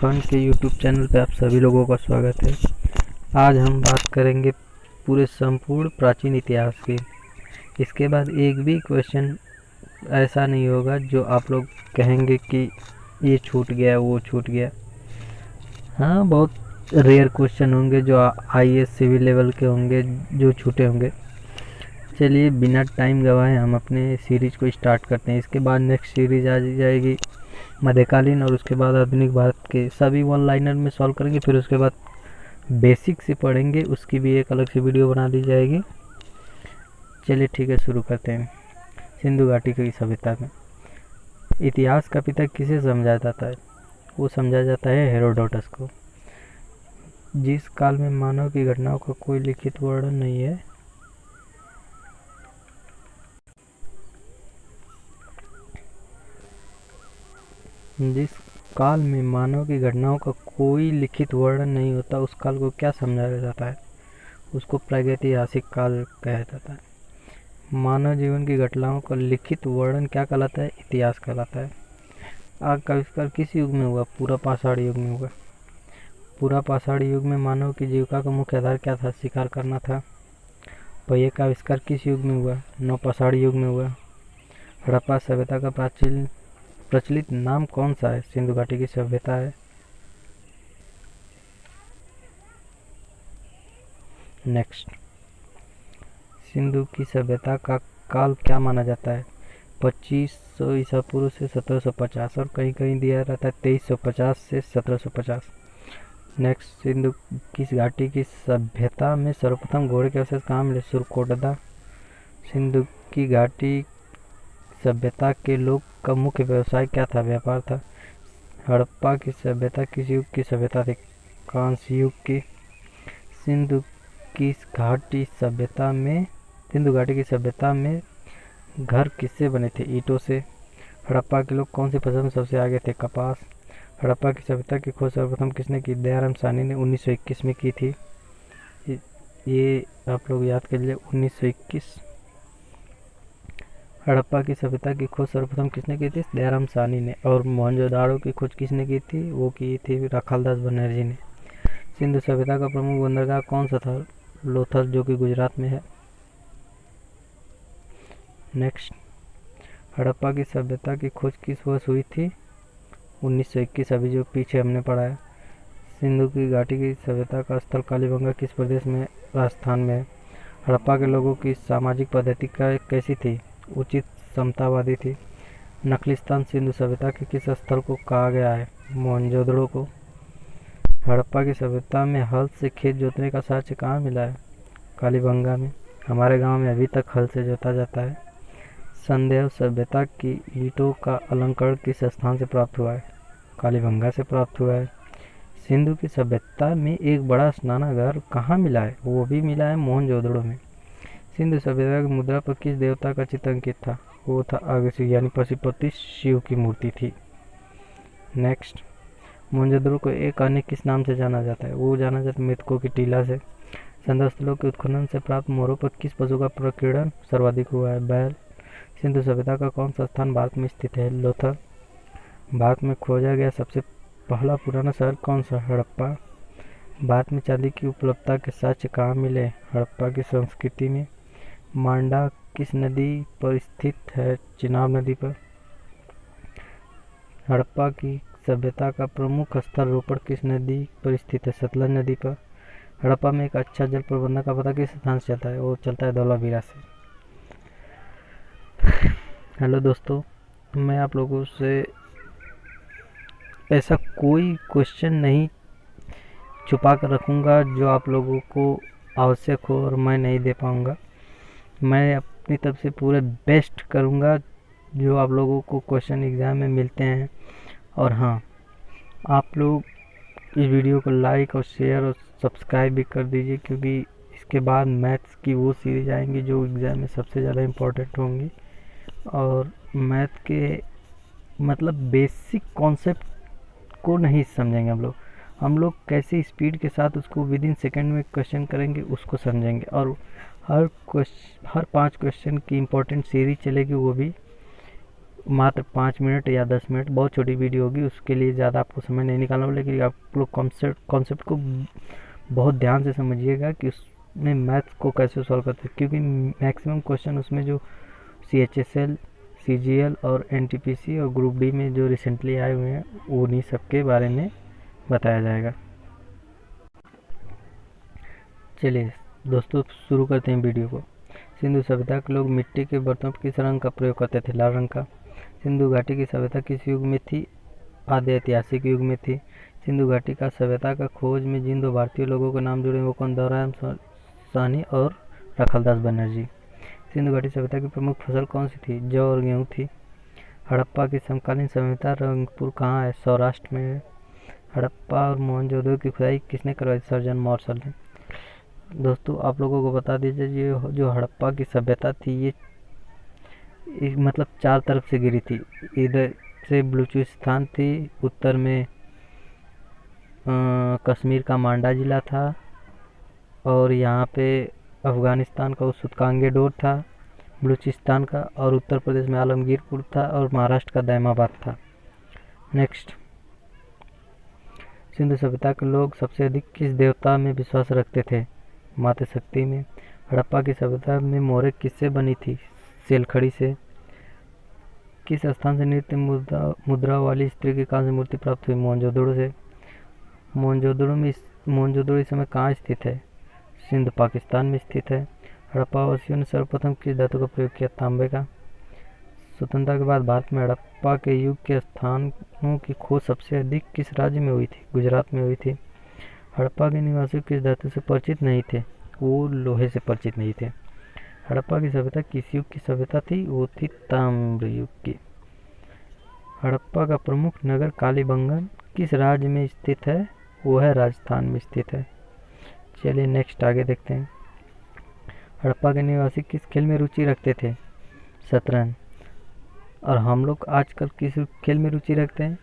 Fun के YouTube channel पे आप सभी लोगों का स्वागत है। आज हम बात करेंगे पूरे संपूर्ण प्राचीन इतिहास की। इसके बाद एक भी क्वेश्चन ऐसा नहीं होगा जो आप लोग कहेंगे कि ये छूट गया वो छूट गया। हाँ, बहुत रेयर क्वेश्चन होंगे जो आईएएस सिविल लेवल के होंगे जो छूटे होंगे। चलिए बिना टाइम गवाए हम अपने सीरीज को स्टार्ट करते हैं। इसके बाद नेक्स्ट सीरीज आ जाएगी मध्यकालीन और उसके बाद आधुनिक भारत के। सभी वन लाइनर में सॉल्व करेंगे, फिर उसके बाद बेसिक से पढ़ेंगे, उसकी भी एक अलग से वीडियो बना दी जाएगी। चलिए ठीक है, शुरू करते हैं। सिंधु घाटी की सभ्यता में इतिहास का पिता किसे समझा जाता है? वो समझा जाता है हेरोडोटस को। जिस काल में मानव की घटनाओं का कोई लिखित वर्णन नहीं है, जिस काल में मानव की घटनाओं का कोई लिखित वर्णन नहीं होता, उस काल को क्या समझाया जाता है? उसको प्रागैतिहासिक काल कहा जाता है। मानव जीवन की घटनाओं का लिखित वर्णन क्या कहलाता है? इतिहास कहलाता है। आग का आविष्कार किस युग में हुआ? पूरा पाषाण युग में हुआ। पूरा पाषाण युग में मानव की जीविका का मुख्य आधार क्या था? शिकार करना था। पहिए का आविष्कार किस युग में हुआ? नवपाषाण युग में हुआ। हड़प्पा सभ्यता का प्रचलित नाम कौन सा है? सिंधु घाटी की सभ्यता है। नेक्स्ट, सिंधु की सभ्यता का काल क्या माना जाता है? 2500 ईसा पूर्व से 1750, और कहीं कहीं दिया रहता है 2350 से 1750। नेक्स्ट, सिंधु की घाटी की सभ्यता में सर्वप्रथम घोड़े के अवशेष कहाँ मिले? सुरकोटदा। सिंधु की घाटी सभ्यता के लोग का मुख्य व्यवसाय क्या था? व्यापार था। हड़प्पा की सभ्यता किस युग की सभ्यता थी? कांस्य युग की। सिंधु घाटी की सभ्यता में घर किससे बने थे? ईंटों से। हड़प्पा के लोग कौन सी फसल में सबसे आगे थे? कपास। हड़प्पा की सभ्यता की खोज सर्वप्रथम किसने की? दयाराम साहनी ने 1921 में की थी। ये आप लोग याद कर लीजिए, 1921। हड़प्पा की सभ्यता की खोज सर्वप्रथम किसने की थी? दयाराम साहनी ने। और मोहनजोदाड़ो की खोज किसने की थी? वो की थी राखालदास बनर्जी ने। सिंधु सभ्यता का प्रमुख बंदरगाह कौन सा था? लोथल, जो कि गुजरात में है। नेक्स्ट, हड़प्पा की सभ्यता की खोज किस वर्ष हुई थी? 1921, अभी जो पीछे हमने पढ़ा है। सिंधु की घाटी की सभ्यता का स्थल कालीबंगा किस प्रदेश में? राजस्थान में है। हड़प्पा के लोगों की सामाजिक पद्धति कैसी थी? उचित समतावादी थी। नखलिस्तान सिंधु सभ्यता के किस स्थल को कहा गया है? मोहनजोदड़ो को। हड़प्पा की सभ्यता में हल से खेत जोतने का साक्ष्य कहाँ मिला है? कालीबंगा में। हमारे गांव में अभी तक हल से जोता जाता है। संदेह सभ्यता की ईंटों का अलंकरण किस स्थान से प्राप्त हुआ है? कालीबंगा से प्राप्त हुआ है। सिंधु की सभ्यता में एक बड़ा स्नानागार कहाँ मिला है? वो भी मिला है मोहनजोदड़ो में। सिंधु सभ्यता की मुद्रा पर किस देवता का चित्र अंकित था? वो था अगस्त्य, यानी पशुपति शिव की मूर्ति थी। नेक्स्ट, मोहनजोदड़ो को एक अन्य किस नाम से जाना जाता है? वो जाना जाता है मृतकों की टीला से। संदर्भ स्थलों के उत्खनन से प्राप्त मोहरों पर किस पशु का प्रकीर्णन सर्वाधिक हुआ है? बैल। सिंधु सभ्यता का कौन सा स्थान भारत में स्थित है? लोथल। भारत में खोजा गया सबसे पहला पुराना शहर कौन सा? हड़प्पा। भारत में चांदी की उपलब्धता के साक्ष्य कहाँ मिले? हड़प्पा की संस्कृति में। मांडा किस नदी पर स्थित है? चिनाब नदी पर। हड़प्पा की सभ्यता का प्रमुख स्थल रोपड़ किस नदी पर स्थित है? सतलज नदी पर। हड़प्पा में एक अच्छा जल प्रबंधन का पता किस स्थान से चलता है? वो चलता है धौलावीरा से। हेलो दोस्तों, मैं आप लोगों से ऐसा कोई क्वेश्चन नहीं छुपा कर रखूँगा जो आप लोगों को आवश्यक हो और मैं नहीं दे पाऊँगा। मैं अपनी तरफ से पूरे बेस्ट करूँगा जो आप लोगों को क्वेश्चन एग्ज़ाम में मिलते हैं। और हाँ, आप लोग इस वीडियो को लाइक और शेयर और सब्सक्राइब भी कर दीजिए, क्योंकि इसके बाद मैथ्स की वो सीरीज आएंगी जो एग्ज़ाम में सबसे ज़्यादा इम्पोर्टेंट होंगी। और मैथ के मतलब बेसिक कॉन्सेप्ट को नहीं समझेंगे हम लोग कैसे स्पीड के साथ उसको विद इन सेकेंड में क्वेश्चन करेंगे उसको समझेंगे। और हर 5 क्वेश्चन की इम्पोर्टेंट सीरीज चलेगी, वो भी मात्र 5 मिनट या 10 मिनट, बहुत छोटी वीडियो होगी, उसके लिए ज़्यादा आपको समय नहीं निकालना होगा, लेकिन आप लोग कॉन्सेप्ट को बहुत ध्यान से समझिएगा कि उसमें मैथ्स को कैसे सॉल्व करते हैं, क्योंकि मैक्सिमम क्वेश्चन उसमें जो CHSL, CGL और NTPC और ग्रुप डी में जो रिसेंटली आए हुए हैं उन्हीं सब के बारे में बताया जाएगा। चलिए दोस्तों शुरू करते हैं वीडियो को। सिंधु सभ्यता के लोग मिट्टी के बर्तनों पर किस रंग का प्रयोग करते थे? लाल रंग का। सिंधु घाटी की सभ्यता किस युग में थी? आधे ऐतिहासिक युग में थी। सिंधु घाटी का सभ्यता का खोज में जिन 2 भारतीय लोगों के नाम जुड़े वो कौन? दौरान साहनी और रखलदास बनर्जी। सिंधु घाटी सभ्यता की प्रमुख फसल कौन सी थी? जौ और गेहूँ थी। हड़प्पा की समकालीन सभ्यता रंगपुर कहाँ है? सौराष्ट्र में है। हड़प्पा और मोहनजोदड़ो की खुदाई किसने करवाई? सर्जन मार्शल ने। दोस्तों आप लोगों को बता दीजिए, ये जो हड़प्पा की सभ्यता थी ये मतलब 4 तरफ से घिरी थी। इधर से बलूचिस्तान थी, उत्तर में कश्मीर का मांडा जिला था, और यहाँ पे अफ़गानिस्तान का सुतकांगेडोर था बलूचिस्तान का, और उत्तर प्रदेश में आलमगीरपुर था, और महाराष्ट्र का दैमाबाद था। नेक्स्ट, सिंधु सभ्यता के लोग सबसे अधिक किस देवता में विश्वास रखते थे? माता शक्ति में। हड़प्पा की सभ्यता में मोहरें किससे बनी थी? सेलखड़ी से। किस स्थान से नृत्य मुद्रा वाली स्त्री के काल से मूर्ति प्राप्त हुई? मोहनजोदड़ो से। मोहनजोदड़ो इस समय कहाँ स्थित है? सिंध पाकिस्तान में स्थित है। हड़प्पावासियों ने सर्वप्रथम किस धातु का प्रयोग किया? तांबे का। स्वतंत्रता के बाद भारत में हड़प्पा के युग के स्थानों की खोज सबसे अधिक किस राज्य में हुई थी? गुजरात में हुई थी। हड़प्पा के निवासी किस धातु से परिचित नहीं थे? वो लोहे से परिचित नहीं थे। हड़प्पा की सभ्यता किस युग की सभ्यता थी? वो थी ताम्र युग की। हड़प्पा का प्रमुख नगर कालीबंगन किस राज्य में स्थित है? वो है राजस्थान में स्थित है। चलिए नेक्स्ट आगे देखते हैं। हड़प्पा के निवासी किस खेल में रुचि रखते थे? शतरंज। और हम लोग आजकल किस खेल में रुचि रखते हैं?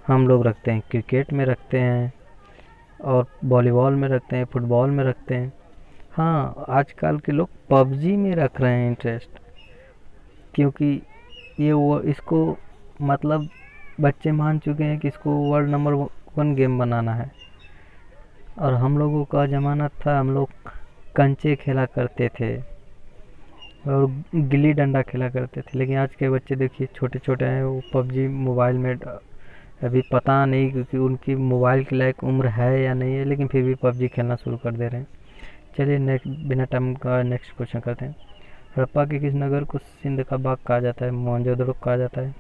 हम लोग रखते हैं क्रिकेट में रखते हैं, और वॉलीबॉल में रखते हैं, फुटबॉल में रखते हैं। हाँ, आजकल के लोग PUBG में रख रहे हैं इंटरेस्ट, क्योंकि ये वो इसको मतलब बच्चे मान चुके हैं कि इसको वर्ल्ड नंबर 1 गेम बनाना है। और हम लोगों का ज़माना था, हम लोग कंचे खेला करते थे और गिल्ली डंडा खेला करते थे। लेकिन आज के बच्चे देखिए छोटे छोटे हैं, वो PUBG मोबाइल में अभी पता नहीं, क्योंकि उनकी मोबाइल के लायक उम्र है या नहीं है, लेकिन फिर भी PUBG खेलना शुरू कर दे रहे हैं। चलिए नेक्स्ट, बिना टाइम का नेक्स्ट क्वेश्चन करते हैं। हड़प्पा के किस नगर को सिंध का बाग कहा जाता है? मोहनजोदड़ो कहा जाता है।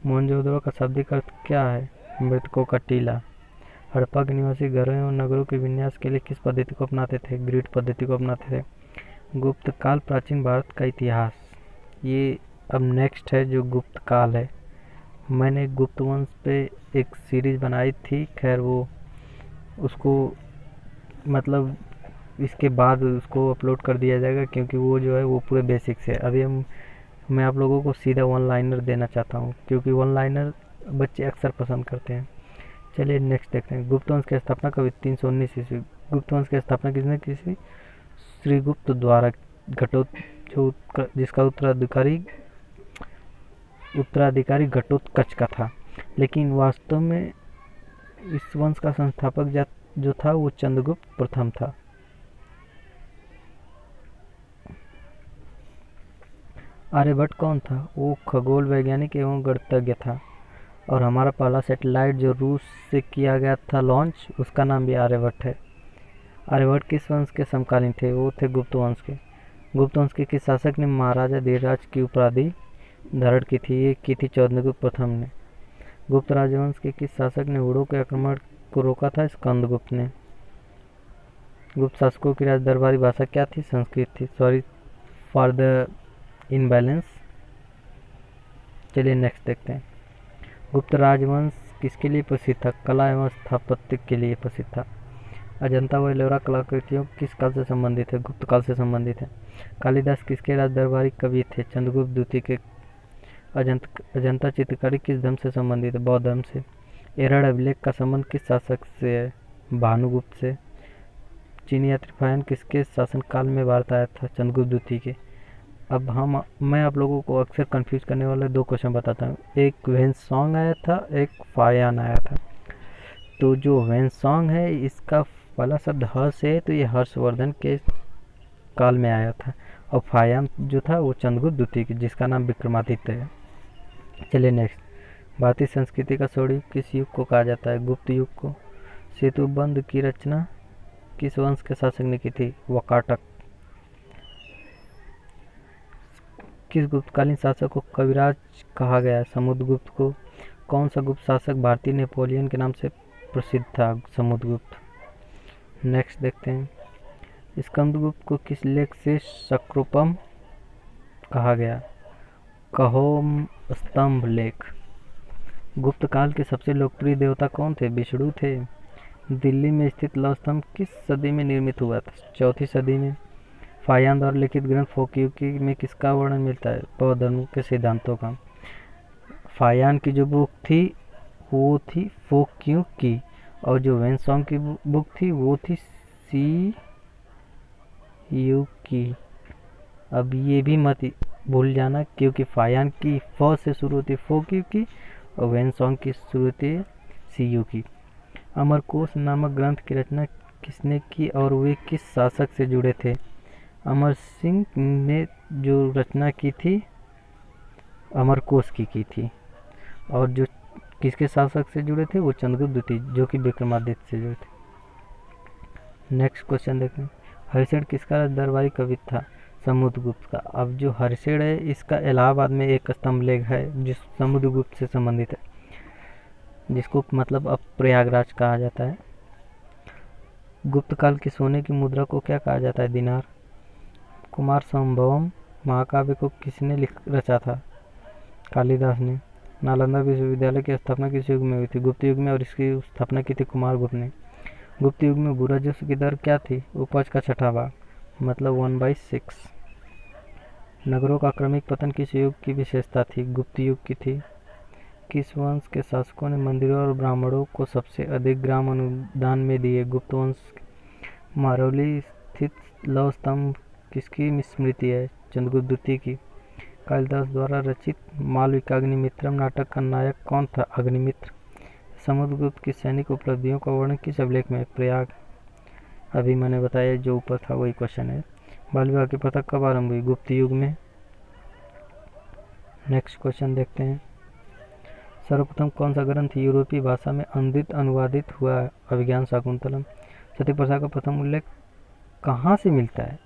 मोहनजोदड़ो का शाब्दिक अर्थ क्या है? मृतकों का टीला। हड़प्पा के निवासी घरों और नगरों के विन्यास के लिए किस पद्धति को अपनाते थे? ग्रिड पद्धति को अपनाते थे। गुप्त काल प्राचीन भारत का इतिहास। ये अब नेक्स्ट है जो गुप्त काल है। मैंने गुप्त वंश पे एक सीरीज़ बनाई थी, खैर वो उसको मतलब इसके बाद उसको अपलोड कर दिया जाएगा, क्योंकि वो जो है वो पूरे बेसिक से। अभी मैं आप लोगों को सीधा 1 लाइनर देना चाहता हूँ, क्योंकि 1 लाइनर बच्चे अक्सर पसंद करते हैं। चलिए नेक्स्ट देखते हैं। गुप्त वंश की स्थापना कभी 319 ईस्वी। गुप्त वंश की स्थापना किसने की थी? श्रीगुप्त द्वारा। जिसका उत्तराधिकारी घटोत्कच का था, लेकिन वास्तव में इस वंश का संस्थापक जो था वो चंद्रगुप्त प्रथम था। आर्यभट्ट कौन था? वो खगोल वैज्ञानिक एवं गणितज्ञ था। और हमारा पहला सैटेलाइट जो रूस से किया गया था लॉन्च, उसका नाम भी आर्यभट्ट है। आर्यभट्ट किस वंश के समकालीन थे? वो थे गुप्त वंश के। गुप्त वंश के किस शासक ने महाराजा धीरराज की उपाधि धारण की थी? ये की थी चंद्रगुप्त प्रथम ने। गुप्त राजवंश के किस शासक ने हुड़ों के आक्रमण को रोका था? स्कंदगुप्त ने। गुप्त शासकों की राज दरबारी भाषा क्या थी? संस्कृत थी। Sorry for the imbalance. चलिए नेक्स्ट देखते हैं। गुप्त राजवंश किसके लिए प्रसिद्ध था? कला एवं स्थापत्य के लिए प्रसिद्ध था। अजंता व एलोरा कलाकृतियों किस काल से संबंधित है? गुप्त काल से संबंधित है। कालिदास किसके राज दरबारी कवि थे? चंद्रगुप्त द्वितीय के। अजंता चित्रकारी किस धर्म से संबंधित है? बौद्ध धर्म से। एरड़ अभिलेख का संबंध किस शासक से है? भानुगुप्त से। चीनी यात्री फायन किसके शासनकाल में भारत आया था? चंद्रगुप्त द्वितीय के। मैं आप लोगों को अक्सर कंफ्यूज करने वाले दो क्वेश्चन बताता हूँ। एक वेन्सॉन्ग आया था, एक फायान आया था। तो जो वेन्सॉन्ग है इसका पहला शब्द हर्ष है, तो ये हर्षवर्धन के काल में आया था। और फायान जो था वो चंद्रगुप्त द्वितीय जिसका नाम विक्रमादित्य है। चलिए नेक्स्ट, भारतीय संस्कृति का स्वर्ण युग किस युग को कहा जाता है? गुप्त युग को। सेतुबंध की रचना किस वंश के शासक ने की थी? वाकाटक। किस गुप्तकालीन शासक को कविराज कहा गया? समुद्रगुप्त को। कौन सा गुप्त शासक भारतीय नेपोलियन के नाम से प्रसिद्ध था? समुद्रगुप्त। नेक्स्ट देखते हैं, स्कंदगुप्त को किस लेख से शक्रोपम कहा गया? कहोम स्तंभ लेख। गुप्त काल के सबसे लोकप्रिय देवता कौन थे? विष्णु थे। दिल्ली में स्थित लौह स्तंभ किस सदी में निर्मित हुआ था? 4वीं सदी में। फायान द्वारा लिखित ग्रंथ फोक्यूकी में किसका वर्णन मिलता है? बौद्ध धर्म के सिद्धांतों का। फायान की जो बुक थी वो थी फोक्यूकी, और जो वेन्सॉन्ग की बुक थी वो थी सी यू की। अब ये भी मत भूल जाना, क्योंकि फायान की फ से शुरू होती फोक्यूकी और वेन्सॉन्ग की शुरू होती सी यू की। अमरकोश नामक ग्रंथ की रचना किसने की और वे किस शासक से जुड़े थे? अमर सिंह ने जो रचना की थी अमरकोश की थी, और जो किसके शासक से जुड़े थे? वो चंद्रगुप्त द्वितीय जो कि विक्रमादित्य से जुड़े थे। नेक्स्ट क्वेश्चन देखते हैं, हरिशेन किसका दरबारी कवि था? समुद्रगुप्त का। अब जो हरिशेन है इसका इलाहाबाद में एक स्तंभ लेख है जिस समुद्रगुप्त से संबंधित है, जिसको मतलब अब प्रयागराज कहा जाता है। गुप्त काल की सोने की मुद्रा को क्या कहा जाता है? दिनार। कुमार संभवम महाकाव्य को किसने रचा था? कालिदास ने। नालंदा विश्वविद्यालय की स्थापना किस युग में हुई थी? गुप्त युग में, और इसकी स्थापना की थी कुमार गुप्त ने। गुप्त युग में भू राजस्व की दर क्या थी? उपज का 6वां भाग, मतलब 1/6। नगरों का क्रमिक पतन किस युग की विशेषता थी? गुप्त युग की थी। किस वंश के शासकों ने मंदिरों और ब्राह्मणों को सबसे अधिक ग्राम अनुदान में दिए? गुप्त वंश। मारौली स्थित लौह स्तंभ किसकी स्मृति है? चंद्रगुप्त द्वितीय की। कालिदास द्वारा रचित मालविकाग्निमित्रम नाटक का नायक कौन था? अग्निमित्र। समुद्रगुप्त की सैनिक उपलब्धियों का वर्णन किस अभिलेख में? प्रयाग। अभी मैंने बताया जो ऊपर था वही क्वेश्चन है। बाल विवाह की प्रथा कब आरंभ हुई? गुप्त युग में। नेक्स्ट क्वेश्चन देखते हैं, सर्वप्रथम कौन सा ग्रंथ यूरोपीय भाषा में अनुवादित हुआ? अभिज्ञान शाकुंतलम। सती प्रथा का प्रथम उल्लेख कहाँ से मिलता है?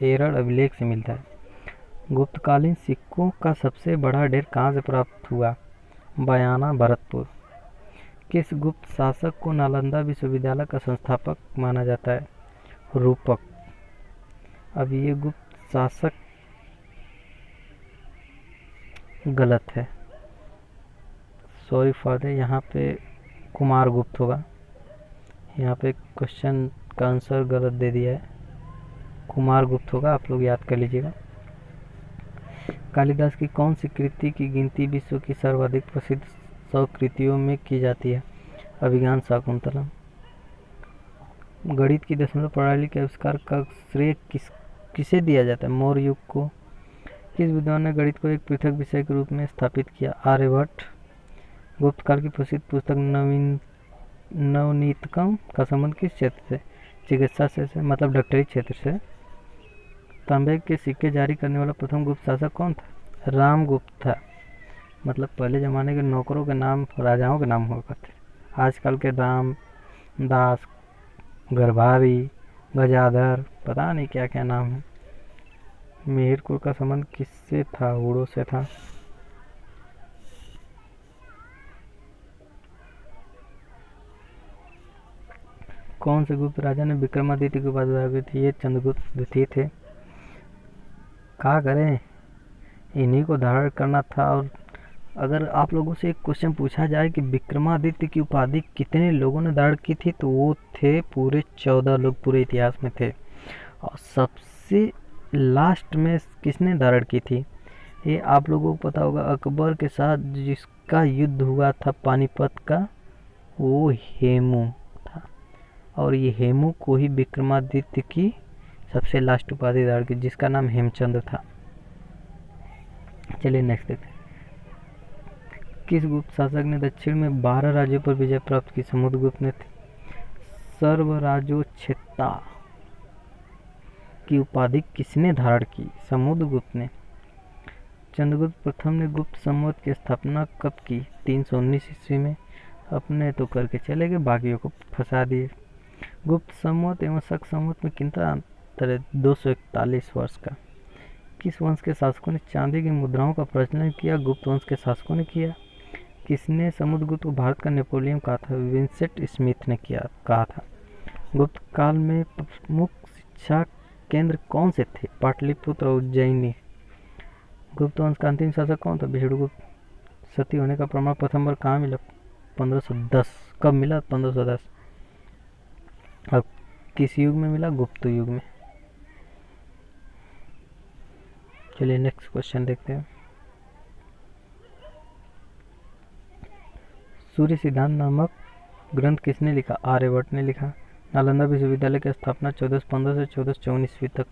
एरड़ अभिलेख से मिलता है। गुप्तकालीन सिक्कों का सबसे बड़ा ढेर कहाँ से प्राप्त हुआ? बयाना, भरतपुर। किस गुप्त शासक को नालंदा विश्वविद्यालय का संस्थापक माना जाता है? रूपक। अब ये गुप्त शासक गलत है, सॉरी फॉर द, यहाँ पे कुमार गुप्त होगा। यहाँ पे क्वेश्चन का आंसर गलत दे दिया है, कुमार गुप्त होगा, आप लोग याद कर लीजिएगा। कालिदास की कौन सी कृति की गिनती विश्व की सर्वाधिक प्रसिद्ध 100 कृतियों में की जाती है? अभिज्ञान शाकुंतलम। गणित की दशमलव प्रणाली के आविष्कार का श्रेय किसे दिया जाता है? मौर्य युग को। किस विद्वान ने गणित को एक पृथक विषय के रूप में स्थापित किया? आर्यभट्ट। गुप्त काल की प्रसिद्ध पुस्तक नवनीतकम का संबंध किस क्षेत्र से? चिकित्सा से मतलब डॉक्टरी क्षेत्र से। तांबे के सिक्के जारी करने वाला प्रथम गुप्त शासक कौन था? रामगुप्त था। मतलब पहले ज़माने के नौकरों के नाम राजाओं के नाम हुआ करते, आजकल के राम दास, गरभारी, गजाधर, पता नहीं क्या क्या नाम है। मिहिरपुर का संबंध किससे था? हूणों से था। कौन से गुप्त राजा ने विक्रमादित्य की उपाधि थी? ये चंद्रगुप्त द्वितीय थे। क्या करें, इन्हीं को धारण करना था। और अगर आप लोगों से एक क्वेश्चन पूछा जाए कि विक्रमादित्य की उपाधि कितने लोगों ने धारण की थी, तो वो थे पूरे 14 लोग पूरे इतिहास में थे। और सबसे लास्ट में किसने धारण की थी? ये आप लोगों को पता होगा, अकबर के साथ जिसका युद्ध हुआ था पानीपत का, वो हेमू था। और ये हेमू को ही विक्रमादित्य की सबसे लास्ट उपाधि धारण की, जिसका नाम हेमचंद्र था। चलिए नेक्स्ट देखते हैं। किस गुप्त शासक ने दक्षिण में 12 राज्यों पर विजय प्राप्त की? समुद्रगुप्त ने सर्वराजोच्छेता की उपाधि किसने धारण की? समुद्रगुप्त ने। चंद्रगुप्त प्रथम ने गुप्त संवत की स्थापना कब की? 319 ईस्वी में। अपने तो करके चले गए, बाकियों को फंसा दिए। गुप्त संवत एवं शक संवत में कितना अंतर है? 241 वर्ष का। किस वंश के शासकों ने चांदी की मुद्राओं का प्रचलन किया? गुप्त वंश के शासकों ने किया। किसने समुद्रगुप्त को भारत का नेपोलियन कहा था? विंसेंट स्मिथ ने कहा था। गुप्त काल में प्रमुख शिक्षा केंद्र कौन से थे? पाटलिपुत्र और उज्जैनी। गुप्त वंश का अंतिम शासक कौन था? विष्णुगुप्त। सती होने का प्रमाण प्रथम बार कहाँ मिला? 1510। कब मिला? 1510। और किस युग में मिला? गुप्त युग में। चलिए नेक्स्ट क्वेश्चन देखते हैं। सूर्य सिद्धांत नामक ग्रंथ किसने लिखा? आर्यभट्ट ने लिखा। नालंदा विश्वविद्यालय की स्थापना 1415 से 1454 ईस्वी तक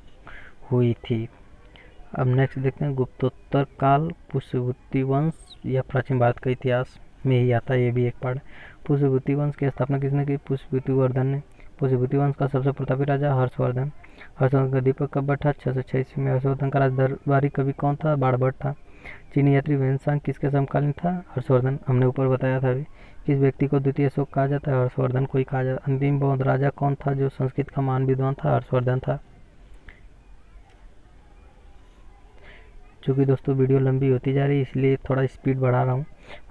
हुई थी। अब नेक्स्ट देखते हैं। गुप्तोत्तर काल पुष्यभूति वंश या प्राचीन भारत का इतिहास में ही आता है, ये भी एक पार्ट। पुष्यभूति वंश की स्थापना किसने की? पुष्यभूतिवर्धन ने। पुष्यभूति वंश का सबसे प्रतापी राजा हर्षवर्धन। हर्षवर्धन का दीपक कब बैठा? 606 ईस्वी में। हर्षवर्धन का राजदरबारी कवि कौन था? बाणभट्ट था। चीनी यात्री वेनसांग किसके समकालीन था? हर्षवर्धन। हमने ऊपर बताया था अभी। किस व्यक्ति को द्वितीय अशोक कहा जाता है? हर्षवर्धन को ही कहा जाता है। अंतिम बौद्ध राजा कौन था जो संस्कृत का महान विद्वान था? हर्षवर्धन था। चूँकि दोस्तों वीडियो लंबी होती जा रही है इसलिए थोड़ा स्पीड बढ़ा रहा हूँ।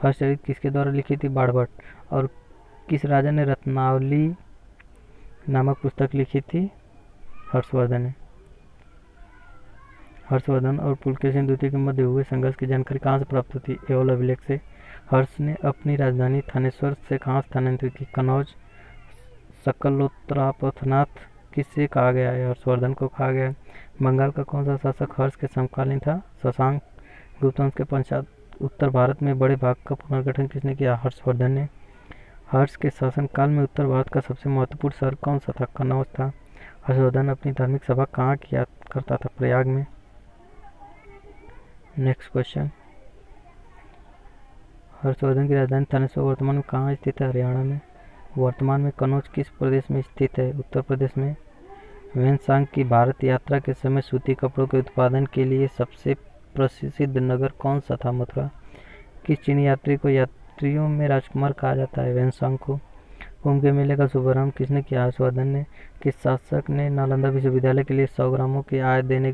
हर्षचरित किसके द्वारा लिखी थी? बाणभट्ट। और किस राजा ने रत्नावली नामक पुस्तक लिखी थी? हर्षवर्धन ने। हर्षवर्धन और पुलकेशिन द्वितीय के मध्य हुए संघर्ष की जानकारी कहाँ से प्राप्त होती? एओल अभिलेख से। हर्ष ने अपनी राजधानी थानेश्वर से कहाँ स्थानांतरित की? कनौज। सकलोत्तरापथनाथ किससे कहा गया है? हर्षवर्धन को कहा गया है। बंगाल का कौन सा शासक हर्ष के समकालीन था? शशांक। गुप्त वंश के पश्चात उत्तर भारत में बड़े भाग का पुनर्गठन किसने किया? हर्षवर्धन ने। हर्ष के शासनकाल में उत्तर भारत का सबसे महत्वपूर्ण शहर कौन सा था? कनौज था। हर्षवर्धन अपनी धार्मिक सभा कहाँ किया करता था? प्रयाग में। Next question. हर्षवर्धन की राजधानी थानेश्वर वर्तमान में कहाँ स्थित है? हरियाणा में। वर्तमान में कनौज किस प्रदेश में स्थित है? उत्तर प्रदेश में। वेनसांग की भारत यात्रा के समय सूती कपड़ों के उत्पादन के लिए सबसे प्रसिद्ध नगर कौन सा था? मथुरा। किस चीनी यात्री को यात्रियों में राजकुमार कहा जाता है? वेनसांग को। कुंभ के मेले का शुभारंभ किसने किया? हर्षवर्धन ने। किस शासक ने नालंदा विश्वविद्यालय के लिए 100 ग्रामों की आयदान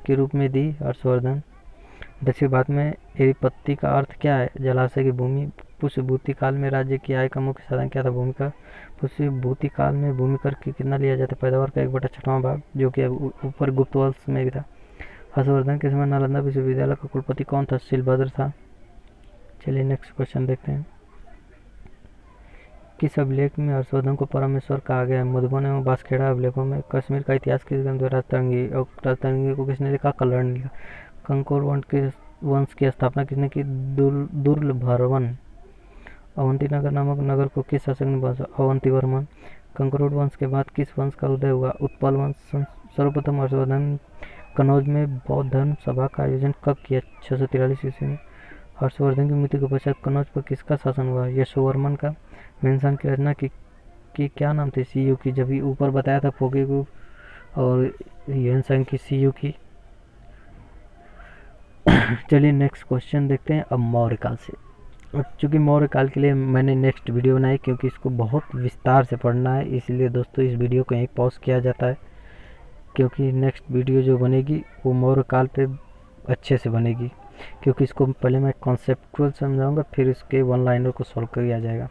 के रूप में दी? हर्षवर्धन। दक्षिण भारत में एरीपत्ती का अर्थ क्या है? जलाशय की भूमि। पुष्यभूति काल में राज्य की आय का मुख्य साधन क्या था? भूमि कर। पुष्यभूति काल में भूमि कर की कितना लिया जाता है? पैदावार का 1/6वां भाग, जो कि ऊपर गुप्त वंश में भी था। हर्षवर्धन के समय नालंदा विश्वविद्यालय का कुलपति कौन था? शिलभद्र था। चलिए नेक्स्ट क्वेश्चन देखते हैं। किस अभिलेख में हर्षवर्धन को परमेश्वर कहा गया है? मधुबन एवं बांसखेड़ा अभिलेखों में। कश्मीर का इतिहास किस ग्रंथ? राजतरंगी। और राजतरंगी को किसने लिखा? कल्हड़ ने लिखा। कंकोर वंश की स्थापना किसने की? दुर्लभवर्मन। अवंती नगर नामक नगर को किस शासक ने बसाया? अवंतीवर्मन। कंकरोट वंश के बाद किस वंश का उदय हुआ? उत्पल वंश। सर्वप्रथम हर्षवर्धन कनौज में बौद्ध धर्म सभा का आयोजन कब किया? 643 ईस्वी में। हर्षवर्धन की मृत्यु के पश्चात कनौज पर किसका शासन हुआ? यशोवर्मन का। वेनसांग की रचना की क्या नाम थे? सीयू की। जब ऊपर बताया था फोगे को, और वेनसांग की सीयू की। चलिए नेक्स्ट क्वेश्चन देखते हैं अब मौर्य काल से। चूँकि मौर्य काल के लिए मैंने नेक्स्ट वीडियो बनाई क्योंकि इसको बहुत विस्तार से पढ़ना है, इसलिए दोस्तों इस वीडियो को यहीं पॉज किया जाता है, क्योंकि नेक्स्ट वीडियो जो बनेगी वो मौर्य काल पे अच्छे से बनेगी, क्योंकि इसको पहले मैं कॉन्सेप्चुअल समझाऊंगा, फिर इसके वन लाइनर को सॉल्व किया जाएगा।